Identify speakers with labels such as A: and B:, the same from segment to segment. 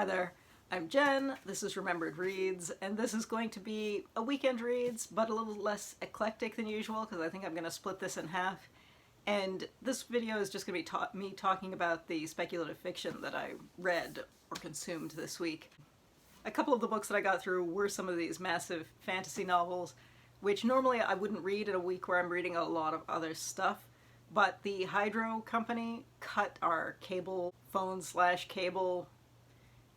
A: Hi there, I'm Jen, this is Remembered Reads, and this is going to be a weekend reads, but a little less eclectic than usual because I think I'm going to split this in half. And this video is just going to be me talking about the speculative fiction that I read or consumed this week. A couple of the books that I got through were some of these massive fantasy novels, which normally I wouldn't read in a week where I'm reading a lot of other stuff. But the Hydro company cut our cable phone/cable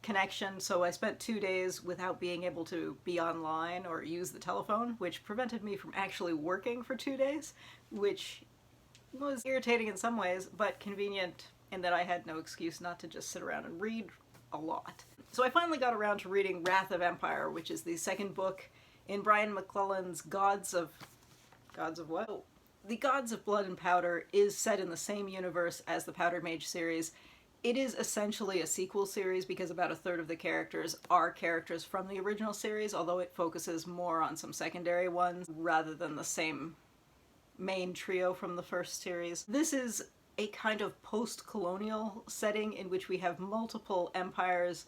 A: connection, so I spent 2 days without being able to be online or use the telephone, which prevented me from actually working for 2 days, which was irritating in some ways, but convenient in that I had no excuse not to just sit around and read a lot. So I finally got around to reading Wrath of Empire, which is the second book in Brian McClellan's Gods of what? Oh, the Gods of Blood and Powder is set in the same universe as the Powder Mage series. It is essentially a sequel series because about a third of the characters are characters from the original series, although it focuses more on some secondary ones rather than the same main trio from the first series. This is a kind of post-colonial setting in which we have multiple empires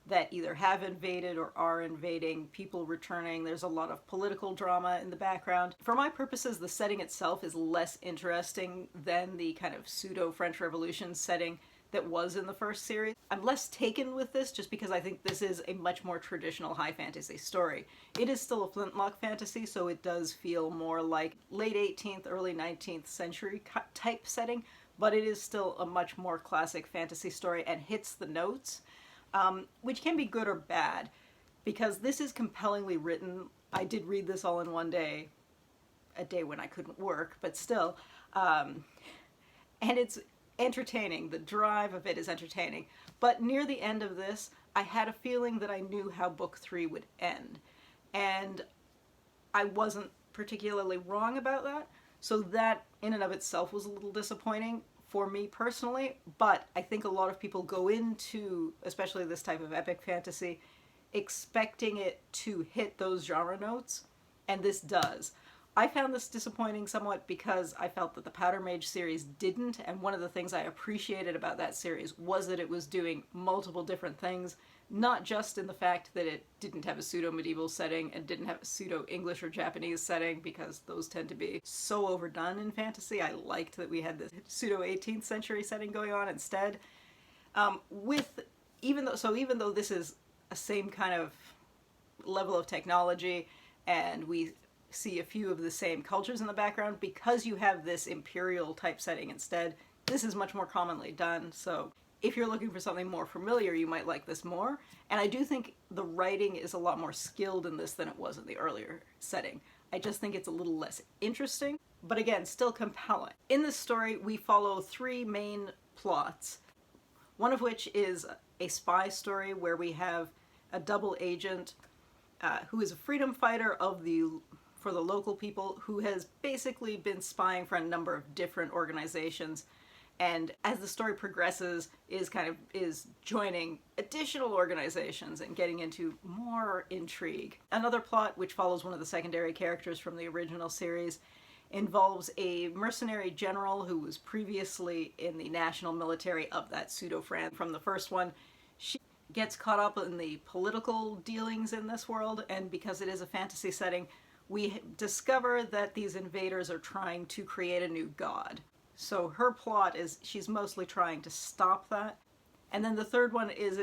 A: that either have invaded or are invading, people returning. There's a lot of political drama in the background. For my purposes, the setting itself is less interesting than the kind of pseudo-French Revolution setting that was in the first series. I'm less taken with this just because I think this is a much more traditional high fantasy story. It is still a flintlock fantasy, so it does feel more like late 18th, early 19th century type setting, but it is still a much more classic fantasy story and hits the notes, which can be good or bad, because this is compellingly written. I did read this all in one day, a day when I couldn't work, but still, and it's entertaining. The drive of it is entertaining. But near the end of this, I had a feeling that I knew how book 3 would end. And I wasn't particularly wrong about that. So that in and of itself was a little disappointing for me personally. But I think a lot of people go into, especially this type of epic fantasy, expecting it to hit those genre notes. And this does. I found this disappointing somewhat because I felt that the Powder Mage series didn't, and one of the things I appreciated about that series was that it was doing multiple different things, not just in the fact that it didn't have a pseudo-medieval setting and didn't have a pseudo-English or Japanese setting, because those tend to be so overdone in fantasy. I liked that we had this pseudo-18th century setting going on instead. Even though this is a same kind of level of technology, and we see a few of the same cultures in the background, because you have this imperial type setting instead, this is much more commonly done. So if you're looking for something more familiar, you might like this more. And I do think the writing is a lot more skilled in this than it was in the earlier setting. I just think it's a little less interesting, but again, still compelling. In this story, we follow 3 main plots, one of which is a spy story where we have a double agent who is a freedom fighter for the local people, who has basically been spying for a number of different organizations, and as the story progresses is joining additional organizations and getting into more intrigue. Another plot, which follows one of the secondary characters from the original series, involves a mercenary general who was previously in the national military of that pseudo-France from the first one. She gets caught up in the political dealings in this world, and because it is a fantasy setting, we discover that these invaders are trying to create a new god. So her plot is she's mostly trying to stop that. And then the third one is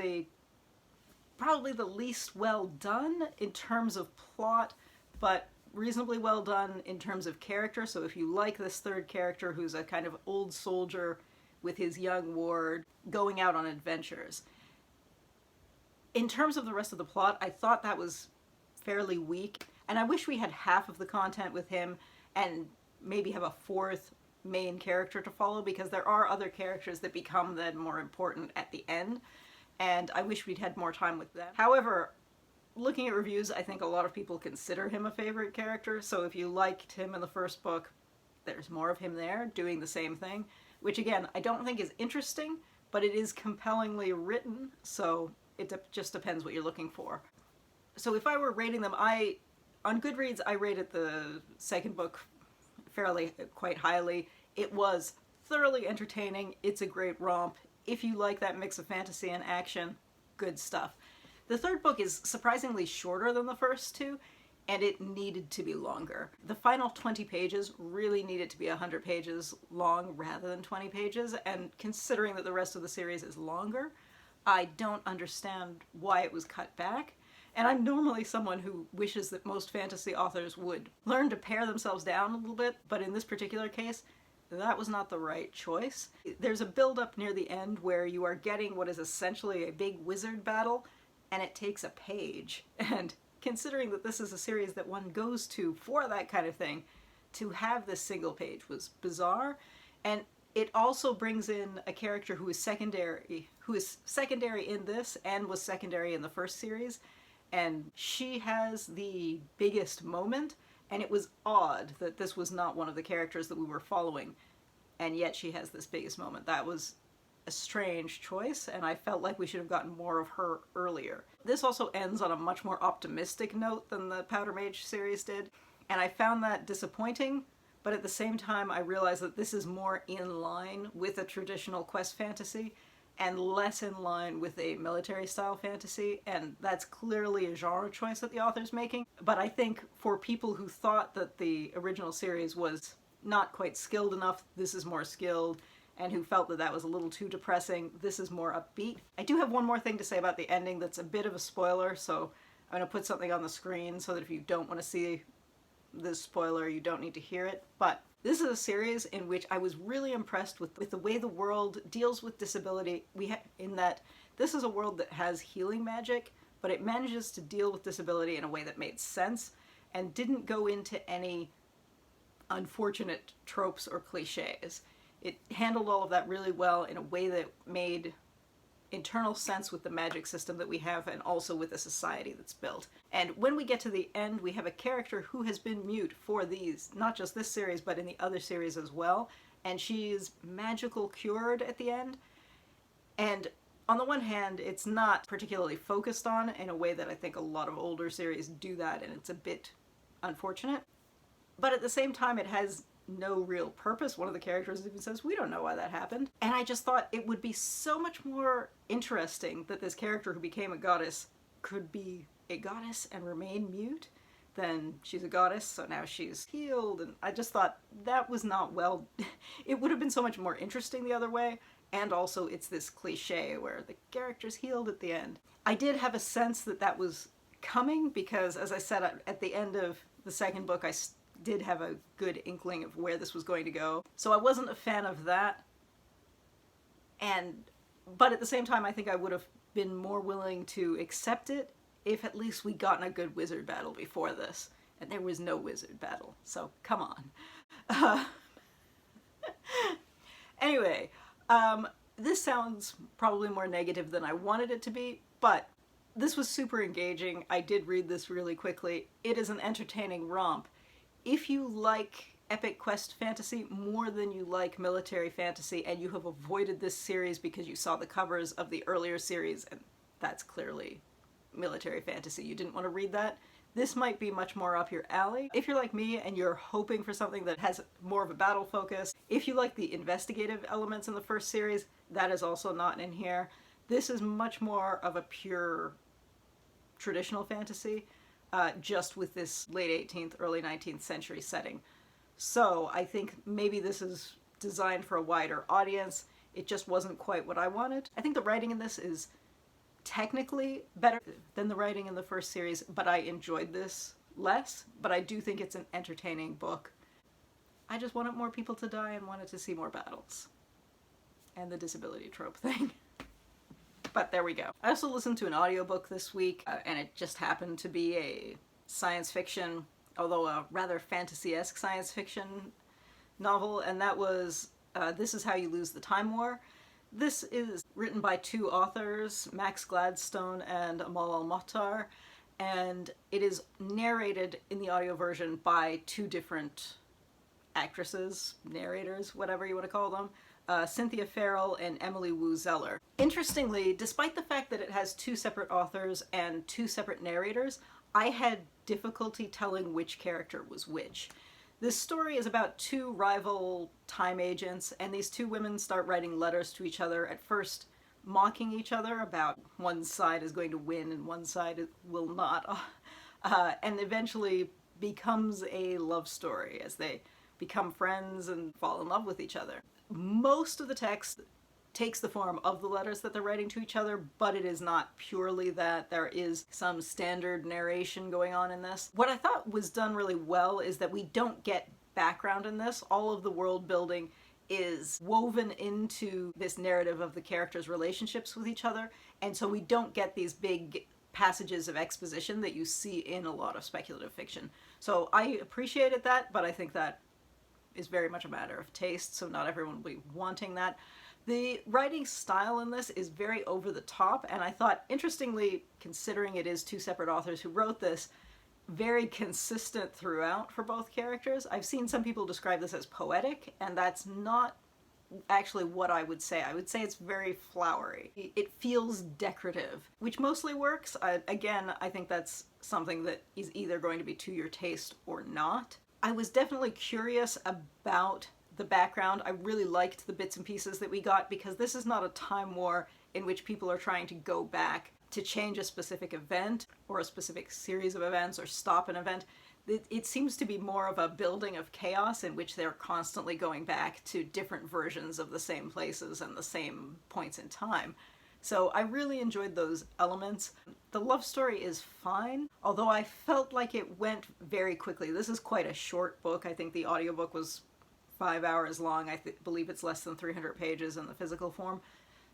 A: probably the least well done in terms of plot, but reasonably well done in terms of character. So if you like this third character, who's a kind of old soldier with his young ward going out on adventures. In terms of the rest of the plot, I thought that was fairly weak. And I wish we had half of the content with him and maybe have a 4th main character to follow, because there are other characters that become then more important at the end, and I wish we'd had more time with them. However, looking at reviews, I think a lot of people consider him a favorite character, so if you liked him in the first book, there's more of him there doing the same thing, which again, I don't think is interesting, but it is compellingly written, so it just depends what you're looking for. So if I were rating them, on Goodreads, I rated the second book quite highly. It was thoroughly entertaining. It's a great romp. If you like that mix of fantasy and action, good stuff. The third book is surprisingly shorter than the first two, and it needed to be longer. The final 20 pages really needed to be 100 pages long rather than 20 pages, and considering that the rest of the series is longer, I don't understand why it was cut back. And I'm normally someone who wishes that most fantasy authors would learn to pare themselves down a little bit, but in this particular case, that was not the right choice. There's a build-up near the end where you are getting what is essentially a big wizard battle, and it takes a page. And considering that this is a series that one goes to for that kind of thing, to have this single page was bizarre. And it also brings in a character who is secondary in this and was secondary in the first series. And she has the biggest moment, and it was odd that this was not one of the characters that we were following, and yet she has this biggest moment. That was a strange choice, and I felt like we should have gotten more of her earlier. This also ends on a much more optimistic note than the Powder Mage series did, and I found that disappointing, but at the same time I realized that this is more in line with a traditional quest fantasy and less in line with a military-style fantasy, and that's clearly a genre choice that the author's making. But I think for people who thought that the original series was not quite skilled enough, this is more skilled, and who felt that that was a little too depressing, this is more upbeat. I do have one more thing to say about the ending that's a bit of a spoiler, so I'm going to put something on the screen so that if you don't want to see this spoiler, you don't need to hear it. But this is a series in which I was really impressed with the way the world deals with disability. In that this is a world that has healing magic, but it manages to deal with disability in a way that made sense and didn't go into any unfortunate tropes or cliches. It handled all of that really well in a way that made internal sense with the magic system that we have and also with the society that's built. And when we get to the end, we have a character who has been mute for these, not just this series, but in the other series as well. And she's magical cured at the end. And on the one hand, it's not particularly focused on in a way that I think a lot of older series do that, and it's a bit unfortunate. But at the same time, it has no real purpose. One of the characters even says, we don't know why that happened. And I just thought it would be so much more interesting that this character who became a goddess could be a goddess and remain mute than she's a goddess, so now she's healed. And I just thought that was not well. It would have been so much more interesting the other way. And also it's this cliche where the character's healed at the end. I did have a sense that that was coming because, as I said, at the end of the second book, I did have a good inkling of where this was going to go. So I wasn't a fan of that. But at the same time, I think I would have been more willing to accept it if at least we'd gotten a good wizard battle before this. And there was no wizard battle, so come on. Anyway, this sounds probably more negative than I wanted it to be, but this was super engaging. I did read this really quickly. It is an entertaining romp. If you like epic quest fantasy more than you like military fantasy, and you have avoided this series because you saw the covers of the earlier series, and that's clearly military fantasy, you didn't want to read that, this might be much more up your alley. If you're like me and you're hoping for something that has more of a battle focus, if you like the investigative elements in the first series, that is also not in here. This is much more of a pure traditional fantasy. Just with this late 18th, early 19th century setting. So I think maybe this is designed for a wider audience. It just wasn't quite what I wanted. I think the writing in this is technically better than the writing in the first series, but I enjoyed this less. But I do think it's an entertaining book. I just wanted more people to die and wanted to see more battles. And the disability trope thing. But there we go. I also listened to an audiobook this week, and it just happened to be a science fiction, although a rather fantasy-esque science fiction novel, and that was This Is How You Lose the Time War. This is written by two authors, Max Gladstone and Amal El-Mohtar, and it is narrated in the audio version by two different actresses, narrators, whatever you want to call them. Cynthia Farrell and Emily Zeller. Interestingly, despite the fact that it has two separate authors and two separate narrators, I had difficulty telling which character was which. This story is about two rival time agents, and these two women start writing letters to each other, at first mocking each other about one side is going to win and one side will not, and eventually becomes a love story as they become friends and fall in love with each other. Most of the text takes the form of the letters that they're writing to each other, but it is not purely that. There is some standard narration going on in this. What I thought was done really well is that we don't get background in this. All of the world building is woven into this narrative of the characters' relationships with each other, and so we don't get these big passages of exposition that you see in a lot of speculative fiction. So I appreciated that, but I think that is very much a matter of taste, so not everyone will be wanting that. The writing style in this is very over the top, and I thought, interestingly, considering it is two separate authors who wrote this, very consistent throughout for both characters. I've seen some people describe this as poetic, and that's not actually what I would say. I would say it's very flowery. It feels decorative, which mostly works. Again, I think that's something that is either going to be to your taste or not. I was definitely curious about the background. I really liked the bits and pieces that we got, because this is not a time war in which people are trying to go back to change a specific event or a specific series of events or stop an event. It seems to be more of a building of chaos in which they're constantly going back to different versions of the same places and the same points in time. So I really enjoyed those elements. The love story is fine, although I felt like it went very quickly. This is quite a short book. I think the audiobook was 5 hours long. I believe it's less than 300 pages in the physical form.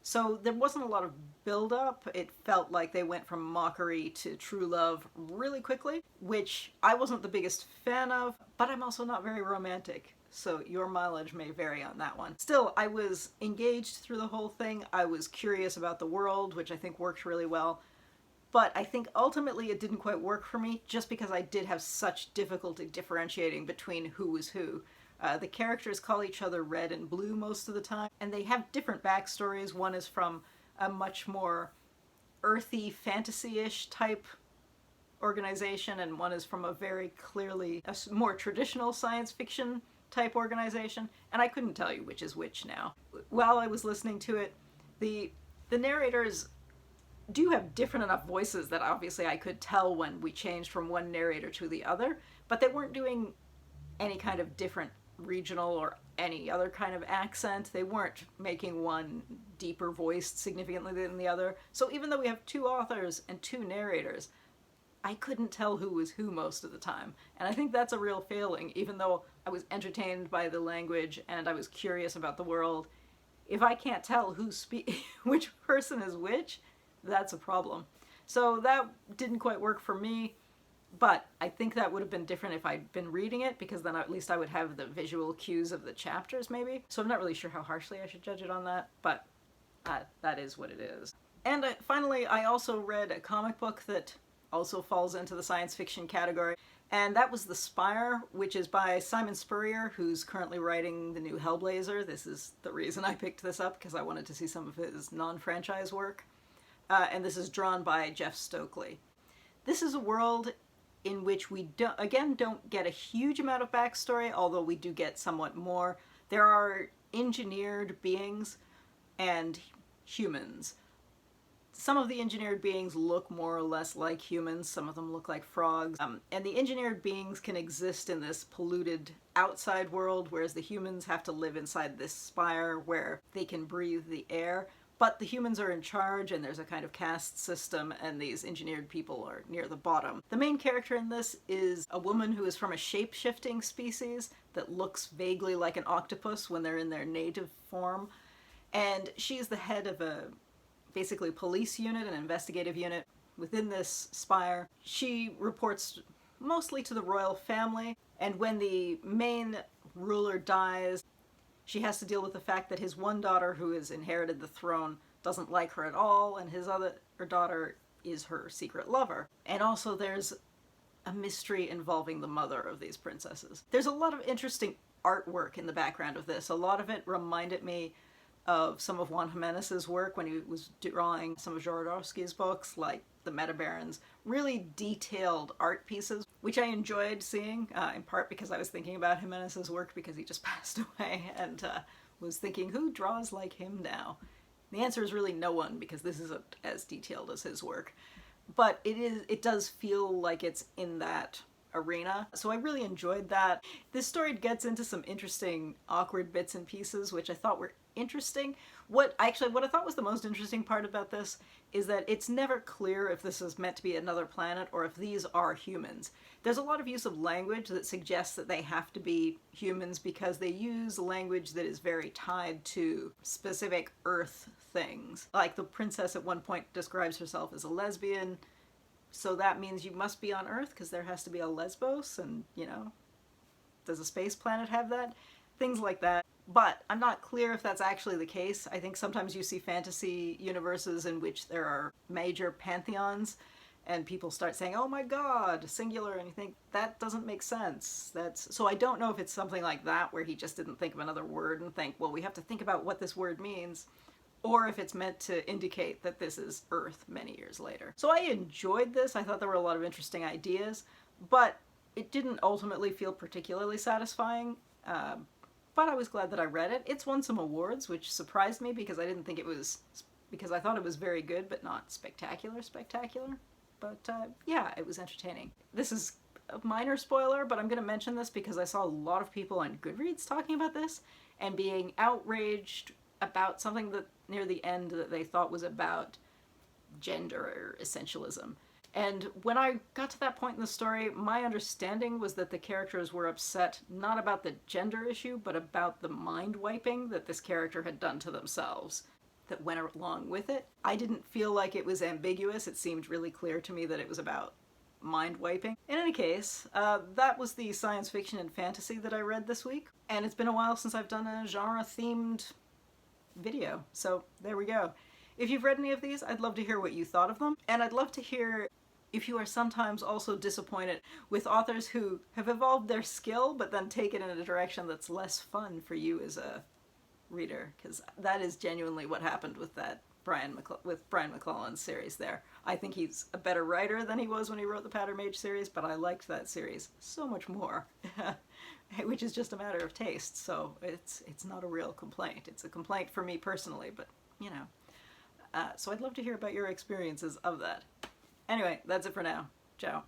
A: So there wasn't a lot of build-up. It felt like they went from mockery to true love really quickly, which I wasn't the biggest fan of, but I'm also not very romantic, so your mileage may vary on that one. Still, I was engaged through the whole thing. I was curious about the world, which I think worked really well, but I think ultimately it didn't quite work for me, just because I did have such difficulty differentiating between who was who. The characters call each other Red and Blue most of the time, and they have different backstories. One is from a much more earthy, fantasy-ish type organization, and one is from a very clearly a more traditional science fiction type organization, and I couldn't tell you which is which now. While I was listening to it, the narrators do have different enough voices that obviously I could tell when we changed from one narrator to the other, but they weren't doing any kind of different regional or any other kind of accent. They weren't making one deeper voiced significantly than the other. So even though we have two authors and two narrators, I couldn't tell who was who most of the time. And I think that's a real failing, even though I was entertained by the language and I was curious about the world. If I can't tell which person is which, that's a problem. So that didn't quite work for me. But I think that would have been different if I'd been reading it, because then at least I would have the visual cues of the chapters, maybe. So I'm not really sure how harshly I should judge it on that, but that is what it is. And finally, I also read a comic book that also falls into the science fiction category, and that was The Spire, which is by Simon Spurrier, who's currently writing the new Hellblazer. This is the reason I picked this up, because I wanted to see some of his non-franchise work. And this is drawn by Jeff Stokely. This is a world in which we don't get a huge amount of backstory, although we do get somewhat more. There are engineered beings and humans. Some of the engineered beings look more or less like humans, some of them look like frogs, and the engineered beings can exist in this polluted outside world, whereas the humans have to live inside this spire where they can breathe the air. But the humans are in charge, and there's a kind of caste system, and these engineered people are near the bottom. The main character in this is a woman who is from a shape-shifting species that looks vaguely like an octopus when they're in their native form. And she's the head of a basically police unit, an investigative unit within this spire. She reports mostly to the royal family, and when the main ruler dies, she has to deal with the fact that his one daughter, who has inherited the throne, doesn't like her at all, and her daughter is her secret lover. And also there's a mystery involving the mother of these princesses. There's a lot of interesting artwork in the background of this. A lot of it reminded me of some of Juan Jimenez's work when he was drawing some of Jodorowsky's books, like the Metabarons. Really detailed art pieces, which I enjoyed seeing, in part because I was thinking about Jimenez's work because he just passed away, and was thinking, who draws like him now? The answer is really no one, because this isn't as detailed as his work. But it does feel like it's in that arena. So I really enjoyed that. This story gets into some interesting, awkward bits and pieces, which I thought were interesting. What I thought was the most interesting part about this is that it's never clear if this is meant to be another planet or if these are humans. There's a lot of use of language that suggests that they have to be humans because they use language that is very tied to specific Earth things. Like the princess at one point describes herself as a lesbian, so that means you must be on Earth because there has to be a Lesbos, and, you know, does a space planet have that? Things like that. But I'm not clear if that's actually the case. I think sometimes you see fantasy universes in which there are major pantheons and people start saying, oh my god, singular, and you think, that doesn't make sense. So I don't know if it's something like that where he just didn't think of another word and think, well, we have to think about what this word means, or if it's meant to indicate that this is Earth many years later. So I enjoyed this. I thought there were a lot of interesting ideas, but it didn't ultimately feel particularly satisfying. But I was glad that I read it. It's won some awards, which surprised me because I didn't think it was, because I thought it was very good, but not spectacular. But yeah, it was entertaining. This is a minor spoiler, but I'm going to mention this because I saw a lot of people on Goodreads talking about this and being outraged about something that near the end that they thought was about gender essentialism. And when I got to that point in the story, my understanding was that the characters were upset not about the gender issue, but about the mind wiping that this character had done to themselves that went along with it. I didn't feel like it was ambiguous. It seemed really clear to me that it was about mind wiping. In any case, that was the science fiction and fantasy that I read this week. And it's been a while since I've done a genre-themed video. So there we go. If you've read any of these, I'd love to hear what you thought of them. And I'd love to hear if you are sometimes also disappointed with authors who have evolved their skill but then take it in a direction that's less fun for you as a reader, because that is genuinely what happened with that Brian McClellan's series there. I think he's a better writer than he was when he wrote the Powder Mage series, but I liked that series so much more, which is just a matter of taste, so it's not a real complaint. It's a complaint for me personally, but, you know. So I'd love to hear about your experiences of that. Anyway, that's it for now. Ciao.